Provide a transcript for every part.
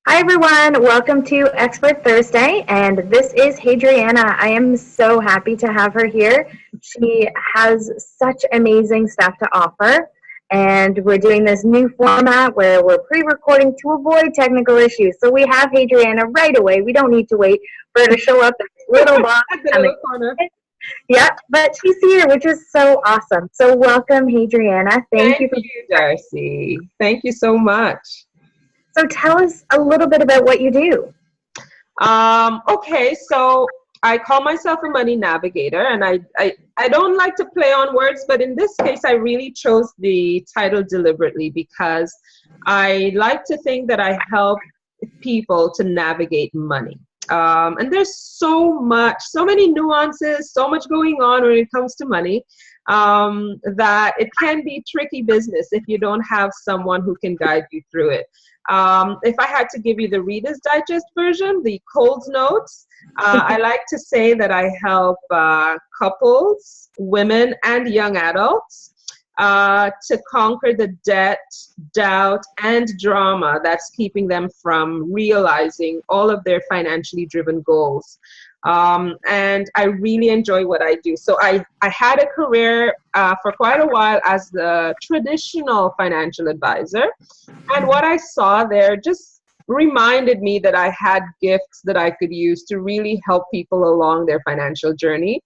Hi everyone, welcome to Expert Thursday, and this is Hadriana. I am so happy to have her here. She has such amazing stuff to offer, and we're doing this new format where we're pre-recording to avoid technical issues. So we have Hadriana right away. We don't need to wait for her to show up in this little box. The little corner. Yeah, but she's here, which is so awesome. So welcome, Hadriana. Thank you, Darcy. Thank you so much. So tell us a little bit about what you do. Okay, so I call myself a money navigator, and I don't like to play on words, but in this case, I really chose the title deliberately because I like to think that I help people to navigate money. And there's so many nuances, so much going on when it comes to money, that it can be tricky business if you don't have someone who can guide you through it. If I had to give you the Reader's Digest version, the Cold Notes, I like to say that I help couples, women, and young adults to conquer the debt, doubt, and drama that's keeping them from realizing all of their financially driven goals. And I really enjoy what I do. So I had a career for quite a while as the traditional financial advisor. And what I saw there just reminded me that I had gifts that I could use to really help people along their financial journey.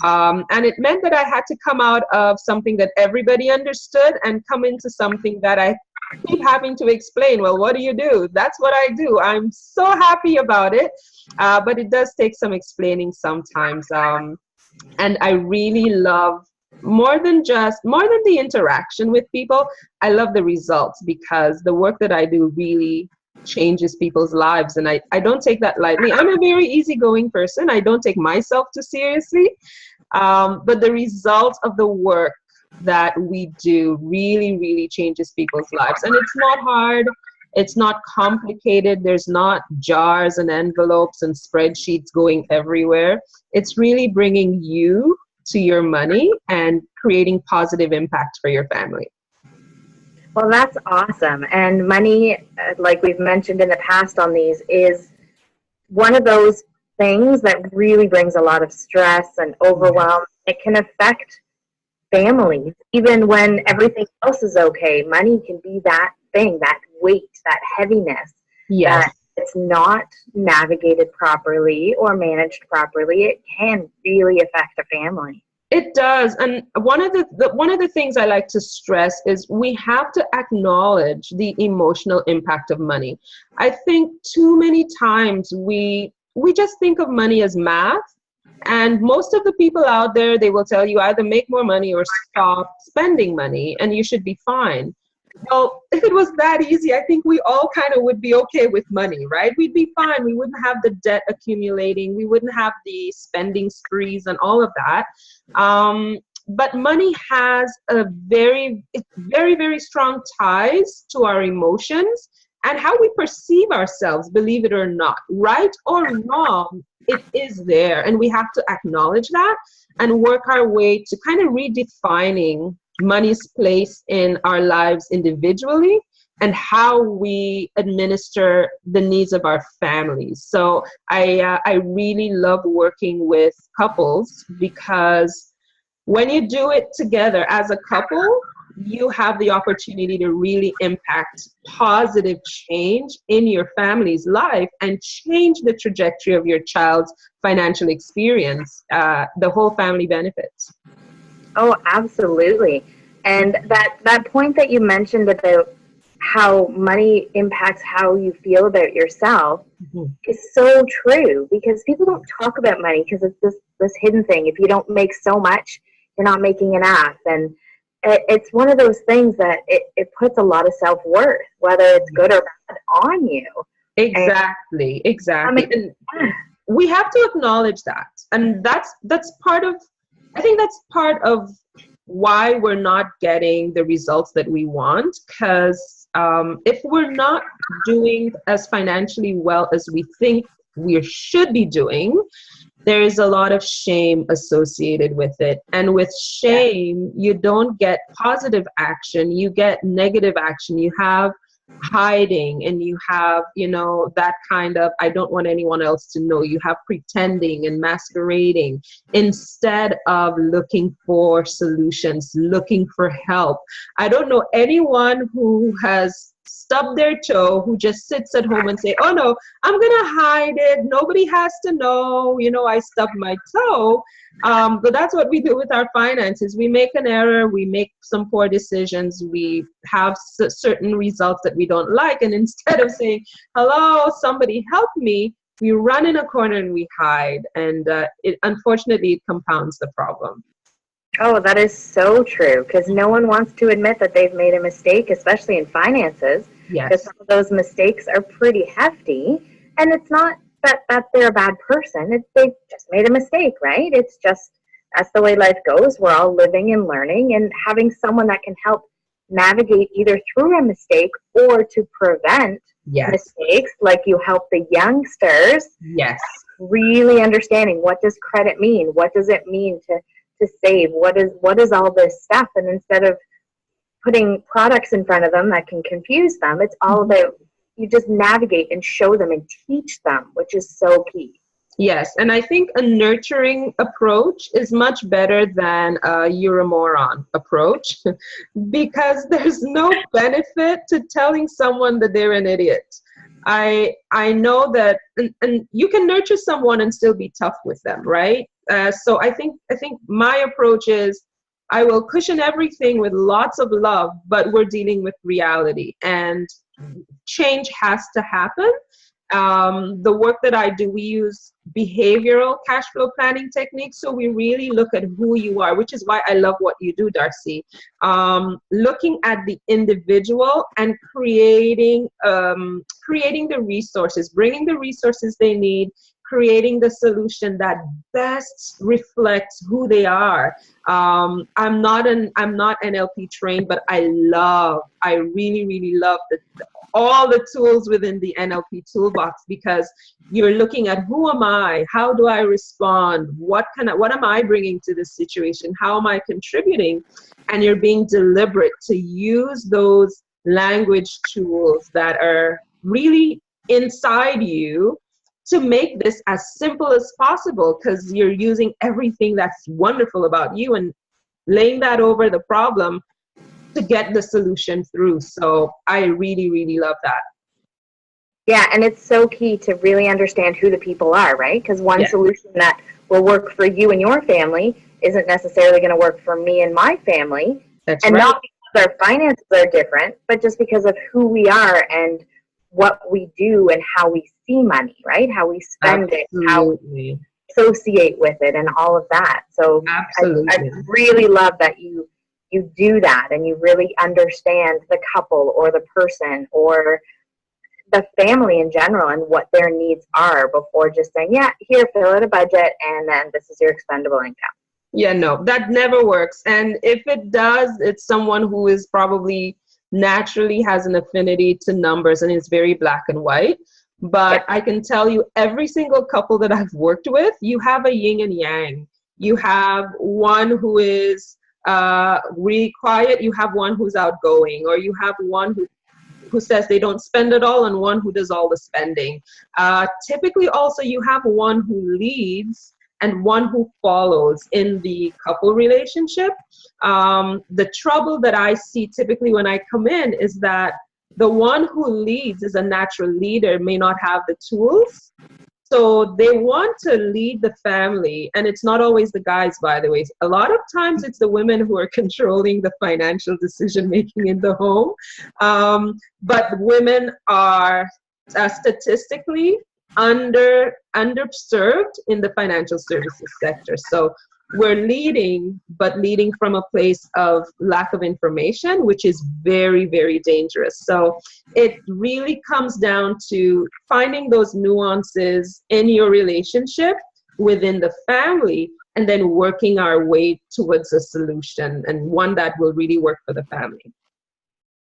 And it meant that I had to come out of something that everybody understood and come into something that I keep having to explain. Well, what do you do? That's what I do. I'm so happy about it, but it does take some explaining sometimes. And I really love more than the interaction with people. I love the results because the work that I do really changes people's lives, and I don't take that lightly. I'm a very easygoing person. I don't take myself too seriously, but the results of the work that we do really changes people's lives. And it's not hard, it's not complicated, there's not jars and envelopes and spreadsheets going everywhere. It's really bringing you to your money and creating positive impact for your family. Well, that's awesome. And money, like we've mentioned in the past on these, is one of those things that really brings a lot of stress and overwhelm. It can affect families. Even when everything else is okay, money can be that thing, that weight, that heaviness. Yes. That it's not navigated properly or managed properly. It can really affect a family. It does. And one of the things I like to stress is we have to acknowledge the emotional impact of money. I think too many times we just think of money as math. And most of the people out there, they will tell you either make more money or stop spending money and you should be fine. Well, if it was that easy, I think we all kind of would be okay with money, right? We'd be fine. We wouldn't have the debt accumulating. We wouldn't have the spending sprees and all of that. But money has very strong ties to our emotions and how we perceive ourselves, believe it or not. Right or wrong, it is there. And we have to acknowledge that and work our way to kind of redefining money's place in our lives individually and how we administer the needs of our families. So I really love working with couples because when you do it together as a couple, you have the opportunity to really impact positive change in your family's life and change the trajectory of your child's financial experience. The whole family benefits. Oh, absolutely. And that point that you mentioned about how money impacts how you feel about yourself is so true, because people don't talk about money because it's this hidden thing. If you don't make so much, you're not making enough. And it's one of those things that it puts a lot of self-worth, whether it's good or bad, on you. Exactly. And we have to acknowledge that. And that's part of, I think that's part of why we're not getting the results that we want, because if we're not doing as financially well as we think we should be doing, there is a lot of shame associated with it. And with shame, you don't get positive action, you get negative action. You have hiding, and you have, that kind of, I don't want anyone else to know. You have pretending and masquerading instead of looking for solutions, looking for help. I don't know anyone who has stubbed their toe, who just sits at home and say, oh no, I'm gonna hide it, nobody has to know, I stubbed my toe. But that's what we do with our finances. We make an error, we make some poor decisions, we have certain results that we don't like, and instead of saying, hello, somebody help me, we run in a corner and we hide, and unfortunately it compounds the problem. Oh, that is so true, because no one wants to admit that they've made a mistake, especially in finances. Yes. Because some of those mistakes are pretty hefty, and it's not that they're a bad person. They just made a mistake, right? It's just, that's the way life goes. We're all living and learning, and having someone that can help navigate either through a mistake or to prevent mistakes, like you help the youngsters. Yes. Really understanding, what does credit mean? What does it mean to save? What is all this stuff? And instead of putting products in front of them that can confuse them, it's all about, you just navigate and show them and teach them, which is so key. Yes, and I think a nurturing approach is much better than a you're a moron approach, because there's no benefit to telling someone that they're an idiot. I know that, and you can nurture someone and still be tough with them, right? So I think my approach is, I will cushion everything with lots of love, but we're dealing with reality, and change has to happen. The work that I do, we use behavioral cash flow planning techniques. So we really look at who you are, which is why I love what you do, Darcy. Looking at the individual and creating the resources, bringing the resources they need, creating the solution that best reflects who they are. I'm not NLP trained, but I really, really love all the tools within the NLP toolbox, because you're looking at, who am I? How do I respond? What am I bringing to this situation? How am I contributing? And you're being deliberate to use those language tools that are really inside you to make this as simple as possible, because you're using everything that's wonderful about you and laying that over the problem to get the solution through. So I really, really love that. Yeah, and it's so key to really understand who the people are, right? Because one solution that will work for you and your family isn't necessarily going to work for me and my family. That's and right. Not because our finances are different, but just because of who we are and what we do and how we see money, right? How we spend it, how we associate with it, and all of that. So I really love that you do that, and you really understand the couple or the person or the family in general and what their needs are before just saying, yeah, here, fill out a budget, and then this is your expendable income. Yeah, no, that never works. And if it does, it's someone who is probably naturally has an affinity to numbers and is very black and white. But I can tell you, every single couple that I've worked with, you have a yin and yang. You have one who is really quiet, you have one who's outgoing, or you have one who says they don't spend at all, and one who does all the spending. Typically also you have one who leads and one who follows in the couple relationship. The trouble that I see typically when I come in is that the one who leads is a natural leader, may not have the tools. So they want to lead the family, and it's not always the guys, by the way. A lot of times it's the women who are controlling the financial decision making in the home. But women are statistically underserved in the financial services sector. So we're leading, but leading from a place of lack of information, which is very, very dangerous. So it really comes down to finding those nuances in your relationship within the family, and then working our way towards a solution, and one that will really work for the family.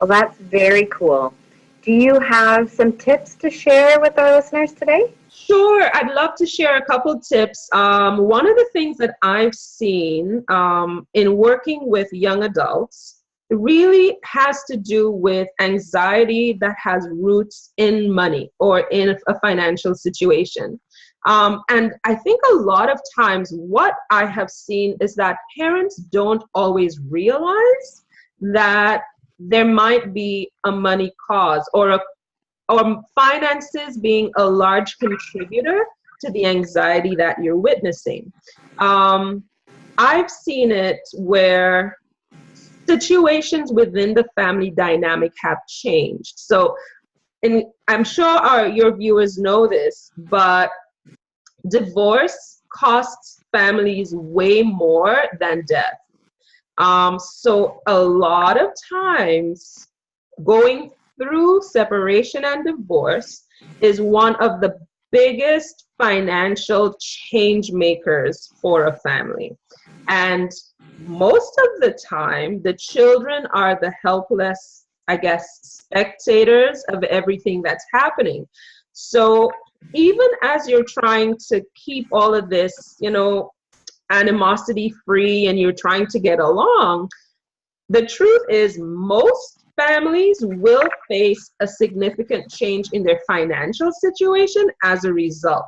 Well, that's very cool. Do you have some tips to share with our listeners today? Sure, I'd love to share a couple tips. One of the things that I've seen in working with young adults really has to do with anxiety that has roots in money or in a financial situation. And I think a lot of times what I have seen is that parents don't always realize that there might be a money cause or finances being a large contributor to the anxiety that you're witnessing. I've seen it where situations within the family dynamic have changed. So, and I'm sure your viewers know this, but divorce costs families way more than death. So a lot of times going through separation and divorce is one of the biggest financial change makers for a family. And most of the time, the children are the helpless, I guess, spectators of everything that's happening. So even as you're trying to keep all of this, animosity free and you're trying to get along, the truth is most families will face a significant change in their financial situation as a result.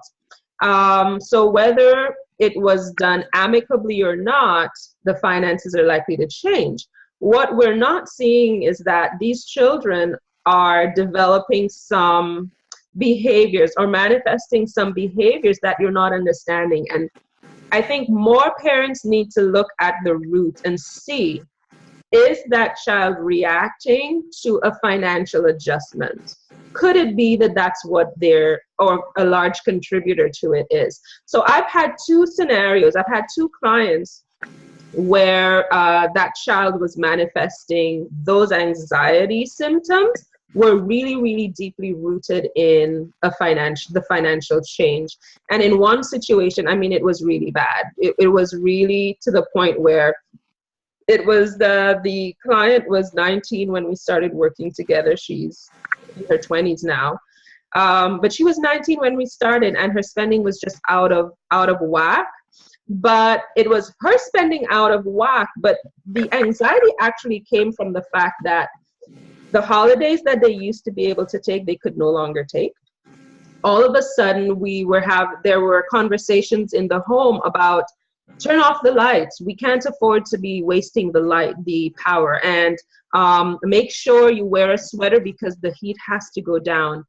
So whether it was done amicably or not, the finances are likely to change. What we're not seeing is that these children are developing some behaviors or manifesting some behaviors that you're not understanding. And I think more parents need to look at the root and see, is that child reacting to a financial adjustment? Could it be that that's what or a large contributor to it is? So I've had two scenarios. I've had two clients where that child was manifesting those anxiety symptoms were really, really deeply rooted in the financial change. And in one situation, I mean, it was really bad. It was really to the point where it was the client was 19 when we started working together. She's in her 20s now. But she was 19 when we started, and her spending was just out of whack. But it was her spending out of whack. But the anxiety actually came from the fact that the holidays that they used to be able to take, they could no longer take. All of a sudden, there were conversations in the home about, turn off the lights. We can't afford to be wasting the power, and make sure you wear a sweater because the heat has to go down.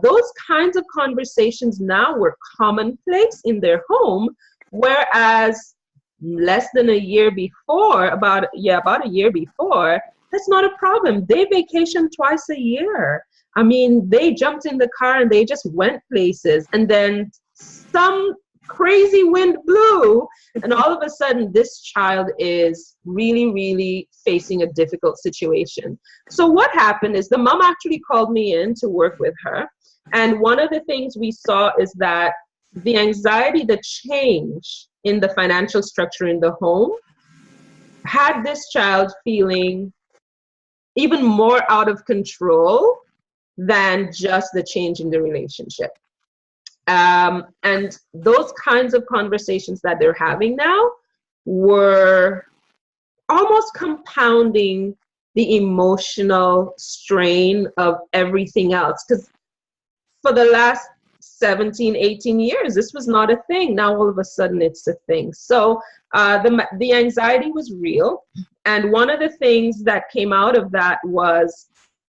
Those kinds of conversations now were commonplace in their home, whereas less than a year before, about a year before, that's not a problem. They vacation twice a year. I mean, they jumped in the car and they just went places, and then some crazy wind blew, and all of a sudden this child is really, really facing a difficult situation. So what happened is the mom actually called me in to work with her, and one of the things we saw is that the anxiety, the change in the financial structure in the home had this child feeling even more out of control than just the change in the relationship. And those kinds of conversations that they're having now were almost compounding the emotional strain of everything else. Because for the last 17, 18 years, this was not a thing. Now all of a sudden it's a thing. So the anxiety was real. And one of the things that came out of that was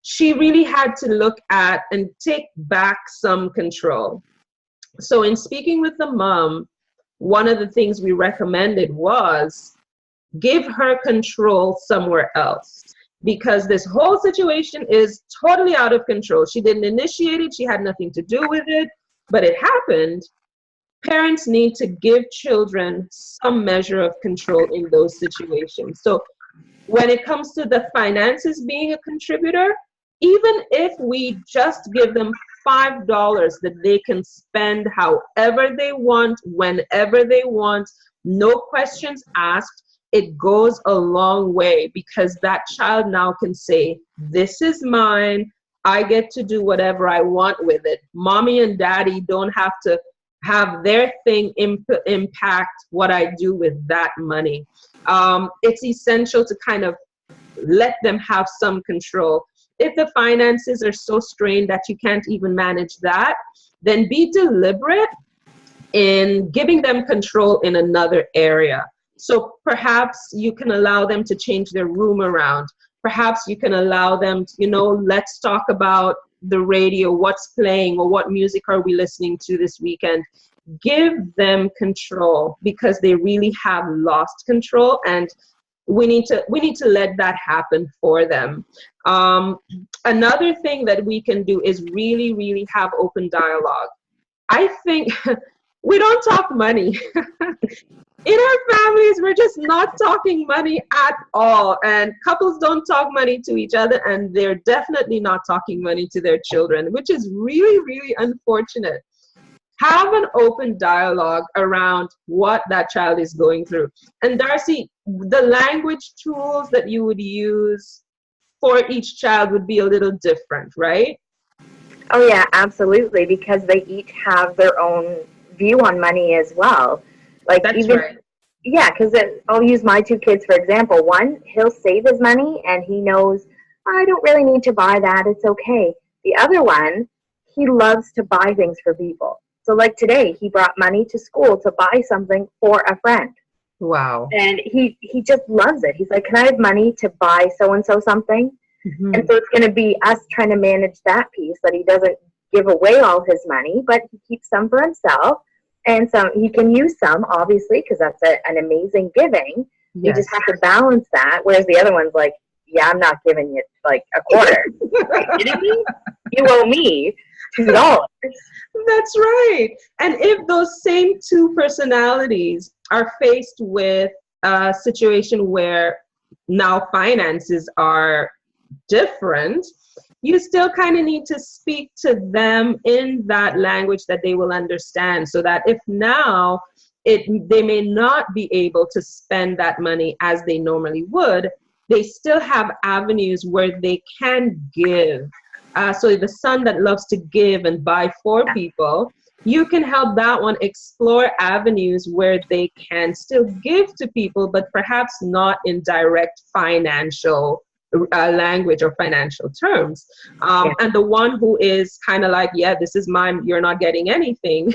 she really had to look at and take back some control. So in speaking with the mom, one of the things we recommended was give her control somewhere else, because this whole situation is totally out of control. She didn't initiate it. She had nothing to do with it, but it happened. Parents need to give children some measure of control in those situations. So when it comes to the finances being a contributor, even if we just give them $5 that they can spend however they want, whenever they want, no questions asked, it goes a long way, because that child now can say, this is mine. I get to do whatever I want with it. Mommy and daddy don't have to have their thing impact what I do with that money. It's essential to kind of let them have some control. If the finances are so strained that you can't even manage that, then be deliberate in giving them control in another area. So perhaps you can allow them to change their room around. Perhaps you can allow them to, let's talk about the radio, what's playing, or what music are we listening to this weekend. Give them control, because they really have lost control, and we need to let that happen for them. Another thing that we can do is really, really have open dialogue. I think we don't talk money. In our families, we're just not talking money at all. And couples don't talk money to each other, and they're definitely not talking money to their children, which is really, really unfortunate. Have an open dialogue around what that child is going through. And Darcy, the language tools that you would use for each child would be a little different, right? Oh yeah, absolutely, because they each have their own view on money as well. Like, that's even, right. Yeah, because I'll use my two kids for example. One, he'll save his money and he knows, I don't really need to buy that, it's okay. The other one, he loves to buy things for people. So like today, he brought money to school to buy something for a friend. Wow. And he just loves it. He's like, can I have money to buy so-and-so something? Mm-hmm. And so it's going to be us trying to manage that piece, that he doesn't give away all his money, but he keeps some for himself. And some he can use some, obviously, because that's an amazing giving. Yes. You just have to balance that. Whereas the other one's like, yeah, I'm not giving you like a quarter. Are you kidding me? You owe me $2. That's right. And if those same two personalities are faced with a situation where now finances are different, you still kind of need to speak to them in that language that they will understand, so that if now they may not be able to spend that money as they normally would, they still have avenues where they can give. So the son that loves to give and buy for people, you can help that one explore avenues where they can still give to people, but perhaps not in direct financial language or financial terms. And the one who is kind of like, yeah, this is mine, you're not getting anything.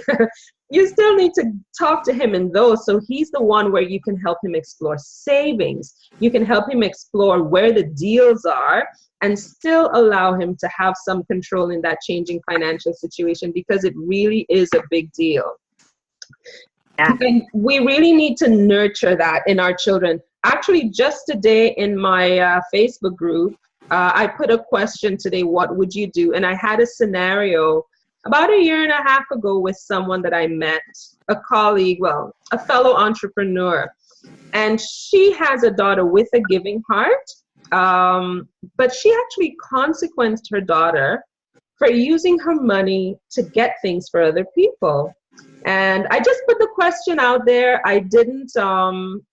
You still need to talk to him in those. So he's the one where you can help him explore savings. You can help him explore where the deals are and still allow him to have some control in that changing financial situation, because it really is a big deal. Yeah. And we really need to nurture that in our children. Actually, just today in my Facebook group, I put a question today, what would you do? And I had a scenario about 1.5 years ago with someone that I met, a colleague, well, a fellow entrepreneur. And she has a daughter with a giving heart, but she actually consequenced her daughter for using her money to get things for other people. And I just put the question out there. I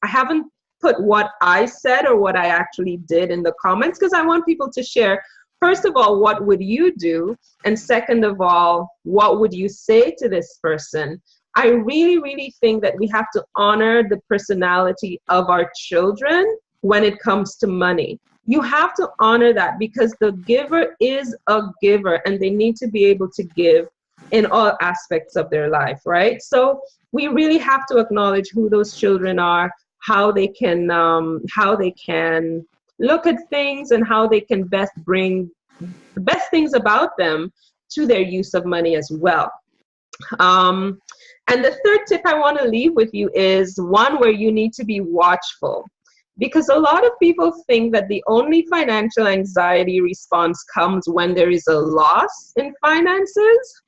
haven't put what I said or what I actually did in the comments, because I want people to share, first of all, what would you do? And second of all, what would you say to this person? I really, really think that we have to honor the personality of our children when it comes to money. You have to honor that, because the giver is a giver and they need to be able to give in all aspects of their life, right? So we really have to acknowledge who those children are, how they can look at things, and how they can best bring the best things about them to their use of money as well. And the third tip I want to leave with you is one where you need to be watchful, because a lot of people think that the only financial anxiety response comes when there is a loss in finances.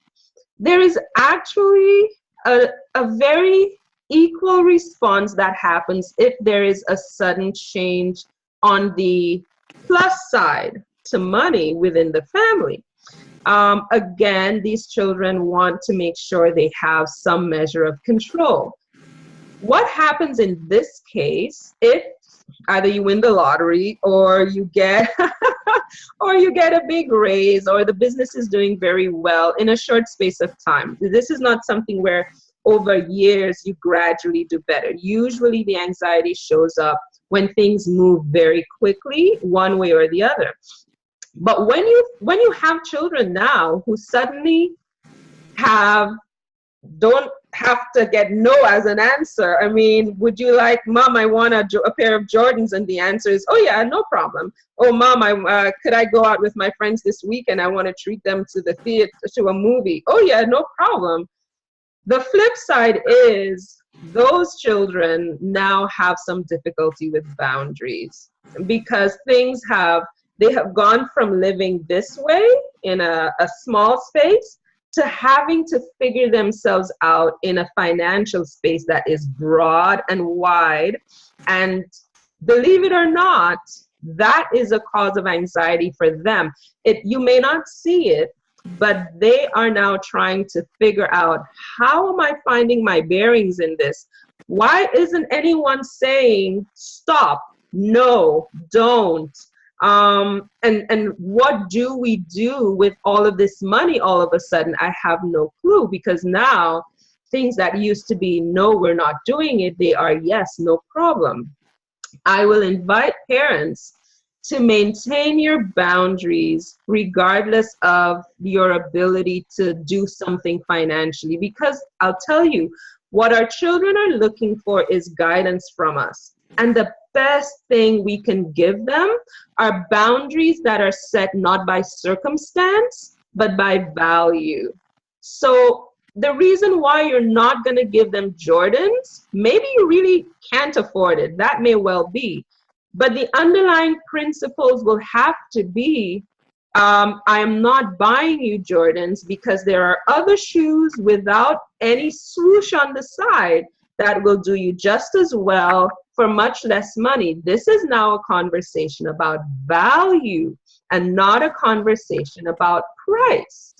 There is actually a very equal response that happens if there is a sudden change on the plus side to money within the family. Again, these children want to make sure they have some measure of control. What happens in this case, if either you win the lottery or you get or you get a big raise, or the business is doing very well in a short space of time? This is not something where over years you gradually do better. Usually the anxiety shows up when things move very quickly one way or the other. But when you have children now who suddenly don't have to get no as an answer. I mean, would you like, Mom, I want a pair of Jordans, and the answer is, oh yeah, no problem. Oh, Mom, could I go out with my friends this week and I want to treat them to the theater, to a movie? Oh yeah, no problem. The flip side is those children now have some difficulty with boundaries, because they have gone from living this way in a small space to having to figure themselves out in a financial space that is broad and wide. And believe it or not, that is a cause of anxiety for them. You may not see it, but they are now trying to figure out, how am I finding my bearings in this? Why isn't anyone saying stop, no, don't? And what do we do with all of this money all of a sudden? I have no clue, because now things that used to be, no, we're not doing it, they are, yes, no problem. I will invite parents to maintain your boundaries regardless of your ability to do something financially, because I'll tell you, what our children are looking for is guidance from us. And the best thing we can give them are boundaries that are set not by circumstance, but by value. So the reason why you're not going to give them Jordans, maybe you really can't afford it. That may well be. But the underlying principles will have to be, I am not buying you Jordans because there are other shoes without any swoosh on the side that will do you just as well for much less money. This is now a conversation about value and not a conversation about price.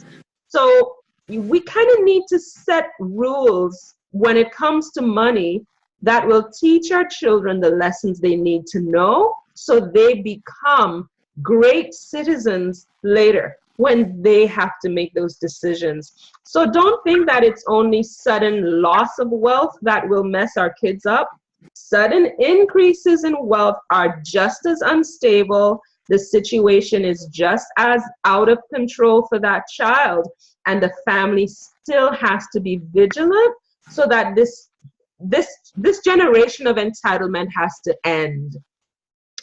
So we kind of need to set rules when it comes to money that will teach our children the lessons they need to know, so they become great citizens later when they have to make those decisions. So don't think that it's only sudden loss of wealth that will mess our kids up. Sudden increases in wealth are just as unstable. The situation is just as out of control for that child, and the family still has to be vigilant so that this generation of entitlement has to end,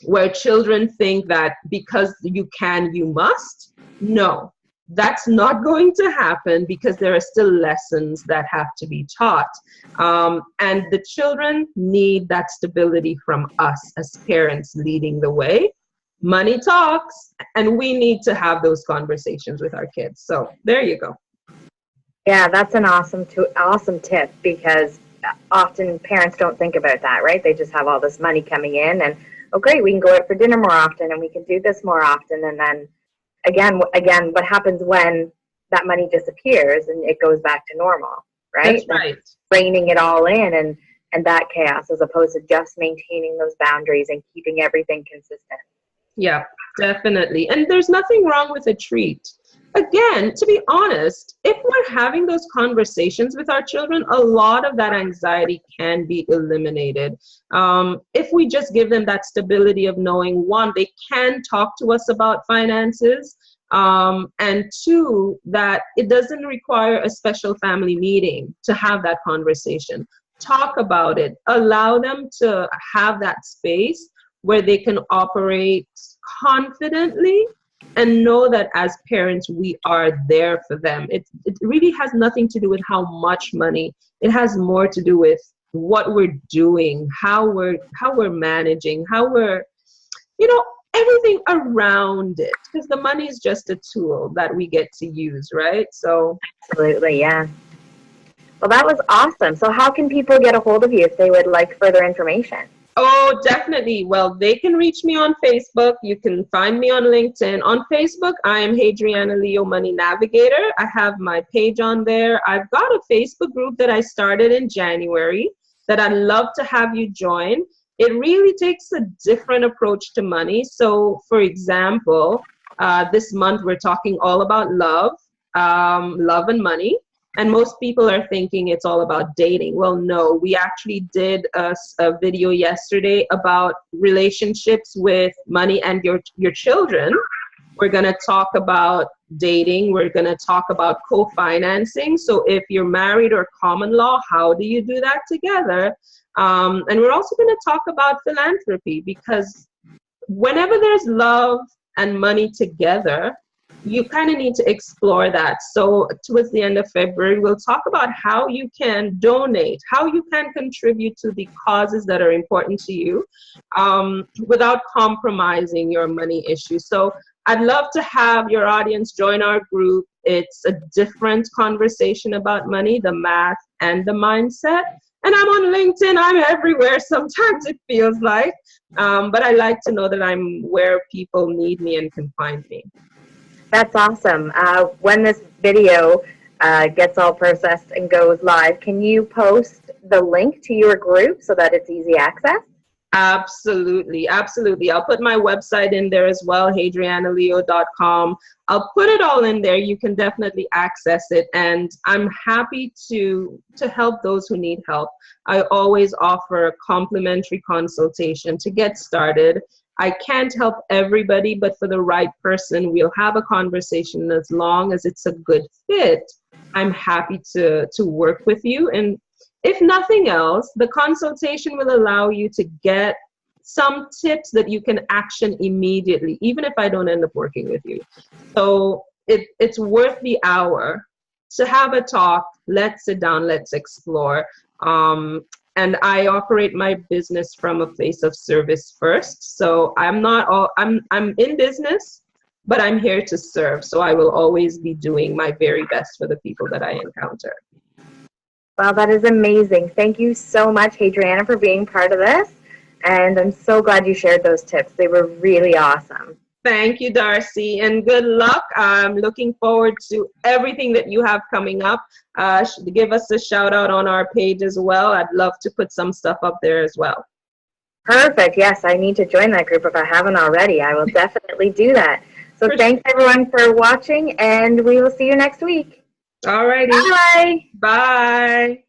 where children think that because you can, you must. No, that's not going to happen, because there are still lessons that have to be taught. And the children need that stability from us as parents leading the way. Money talks, and we need to have those conversations with our kids. So there you go. Yeah, that's an awesome tip, because often parents don't think about that, right? They just have all this money coming in, and oh great, we can go out for dinner more often, and we can do this more often, and then again, what happens when that money disappears and it goes back to normal, right? That's right. Reining it all in, and that chaos, as opposed to just maintaining those boundaries and keeping everything consistent. Yeah, definitely. And there's nothing wrong with a treat. Again, to be honest, if we're having those conversations with our children, a lot of that anxiety can be eliminated. If we just give them that stability of knowing, one, they can talk to us about finances, and two, that it doesn't require a special family meeting to have that conversation. Talk about it. Allow them to have that space where they can operate confidently and know that as parents, we are there for them. It really has nothing to do with how much money. It has more to do with what we're doing, how we're managing, how we're, everything around it. Because the money is just a tool that we get to use, right? So absolutely, yeah. Well, that was awesome. So how can people get a hold of you if they would like further information? Oh, definitely. Well, they can reach me on Facebook. You can find me on LinkedIn. On Facebook, I am Hadriana Leo Money Navigator. I have my page on there. I've got a Facebook group that I started in January that I'd love to have you join. It really takes a different approach to money. So, for example, this month we're talking all about love and money. And most people are thinking it's all about dating. Well, no, we actually did a video yesterday about relationships with money and your children. We're going to talk about dating. We're going to talk about co-financing. So if you're married or common law, how do you do that together? And we're also going to talk about philanthropy, because whenever there's love and money together, you kind of need to explore that. So towards the end of February, we'll talk about how you can donate, how you can contribute to the causes that are important to you without compromising your money issues. So I'd love to have your audience join our group. It's a different conversation about money, the math and the mindset. And I'm on LinkedIn. I'm everywhere. Sometimes it feels like, but I like to know that I'm where people need me and can find me. That's awesome. When this video gets all processed and goes live, can you post the link to your group so that it's easy access? Absolutely, absolutely. I'll put my website in there as well, hadrianaleo.com. I'll put it all in there. You can definitely access it, and I'm happy to help those who need help. I always offer a complimentary consultation to get started. I can't help everybody, but for the right person, we'll have a conversation. As long as it's a good fit, I'm happy to work with you. And if nothing else, the consultation will allow you to get some tips that you can action immediately, even if I don't end up working with you. So it's worth the hour to have a talk. Let's sit down, let's explore. And I operate my business from a place of service first. So I'm in business, but I'm here to serve. So I will always be doing my very best for the people that I encounter. Well, that is amazing. Thank you so much, Hadriana, for being part of this. And I'm so glad you shared those tips. They were really awesome. Thank you, Darcy, and good luck. I'm looking forward to everything that you have coming up. Give us a shout out on our page as well. I'd love to put some stuff up there as well. Perfect. Yes, I need to join that group if I haven't already. I will definitely do that. So thanks everyone for watching, and we will see you next week. All righty. Bye. Bye.